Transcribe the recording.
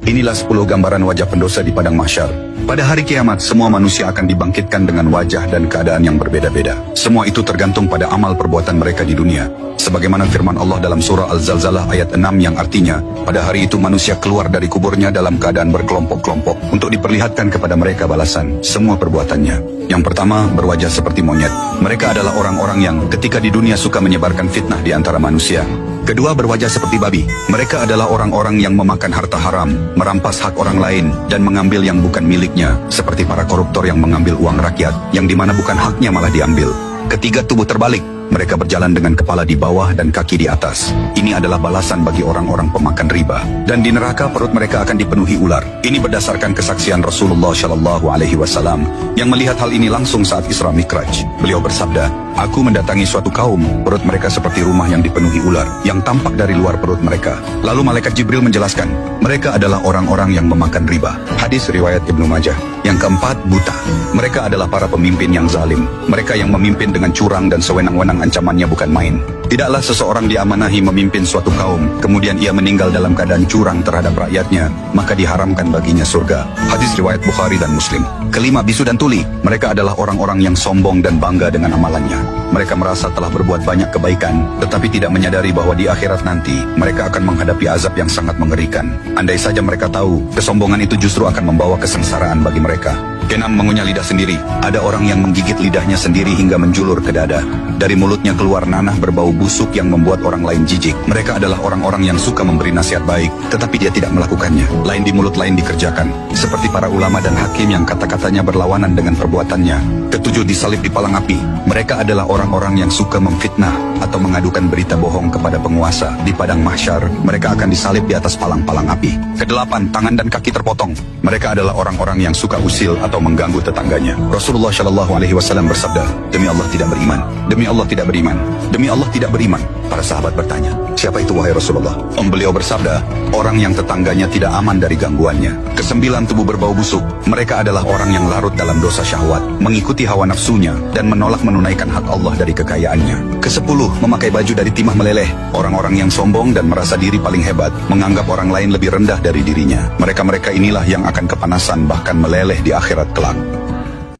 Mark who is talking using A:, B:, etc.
A: Inilah 10 gambaran wajah pendosa di padang mahsyar. Pada hari kiamat, semua manusia akan dibangkitkan dengan wajah dan keadaan yang berbeda-beda. Semua itu tergantung pada amal perbuatan mereka di dunia. Sebagaimana firman Allah dalam surah Al-Zalzalah ayat 6 yang artinya, pada hari itu manusia keluar dari kuburnya dalam keadaan berkelompok-kelompok untuk diperlihatkan kepada mereka balasan semua perbuatannya. Yang pertama, berwajah seperti monyet. Mereka adalah orang-orang yang ketika di dunia suka menyebarkan fitnah di antara manusia. Kedua, berwajah seperti babi. Mereka adalah orang-orang yang memakan harta haram, merampas hak orang lain, dan mengambil yang bukan miliknya, seperti para koruptor yang mengambil uang rakyat, yang dimana bukan haknya malah diambil. Ketiga, tubuh terbalik. Mereka berjalan dengan kepala di bawah dan kaki di atas. Ini adalah balasan bagi orang-orang pemakan riba. Dan di neraka perut mereka akan dipenuhi ular. Ini berdasarkan kesaksian Rasulullah SAW yang melihat hal ini langsung saat Isra Mikraj. Beliau bersabda, "Aku mendatangi suatu kaum, perut mereka seperti rumah yang dipenuhi ular, yang tampak dari luar perut mereka." Lalu malaikat Jibril menjelaskan, mereka adalah orang-orang yang memakan riba. Hadis riwayat Ibnu Majah. Yang keempat, buta. Mereka adalah para pemimpin yang zalim. Mereka yang memimpin dengan curang dan sewenang-wenang, ancamannya bukan main. Tidaklah seseorang diamanahi memimpin suatu kaum, kemudian ia meninggal dalam keadaan curang terhadap rakyatnya, maka diharamkan baginya surga. Hadis riwayat Bukhari dan Muslim. Kelima, bisu dan tuli. Mereka adalah orang-orang yang sombong dan bangga dengan amalannya. Mereka merasa telah berbuat banyak kebaikan, tetapi tidak menyadari bahwa di akhirat nanti, mereka akan menghadapi azab yang sangat mengerikan. Andai saja mereka tahu, kesombongan itu justru akan membawa kesengsaraan bagi mereka. Keenam, mengunyah lidah sendiri. Ada orang yang menggigit lidahnya sendiri hingga menjulur ke dada. Dari mulutnya keluar nanah berbau busuk yang membuat orang lain jijik. Mereka adalah orang-orang yang suka memberi nasihat baik, tetapi dia tidak melakukannya. Lain di mulut, lain dikerjakan. Seperti para ulama dan hakim yang kata-katanya berlawanan dengan perbuatannya. Ketujuh, disalib di palang api. Mereka adalah orang-orang yang suka memfitnah atau mengadukan berita bohong kepada penguasa. Di padang mahsyar, mereka akan disalib di atas palang-palang api. Kedelapan, tangan dan kaki terpotong. Mereka adalah orang-orang yang suka usil atau mengganggu tetangganya. Rasulullah SAW bersabda, "Demi Allah tidak beriman, demi Allah tidak beriman, demi Allah tidak beriman." Para sahabat bertanya, "Siapa itu wahai Rasulullah?" Beliau bersabda, "Orang yang tetangganya tidak aman dari gangguannya." Kesembilan, tubuh berbau busuk. Mereka adalah orang yang larut dalam dosa syahwat, mengikuti hawa nafsunya, dan menolak menunaikan hak Allah dari kekayaannya. Kesepuluh, memakai baju dari timah meleleh. Orang-orang yang sombong dan merasa diri paling hebat, menganggap orang lain lebih rendah dari dirinya. Mereka-mereka inilah yang akan kepanasan bahkan meleleh di akhirat kelak.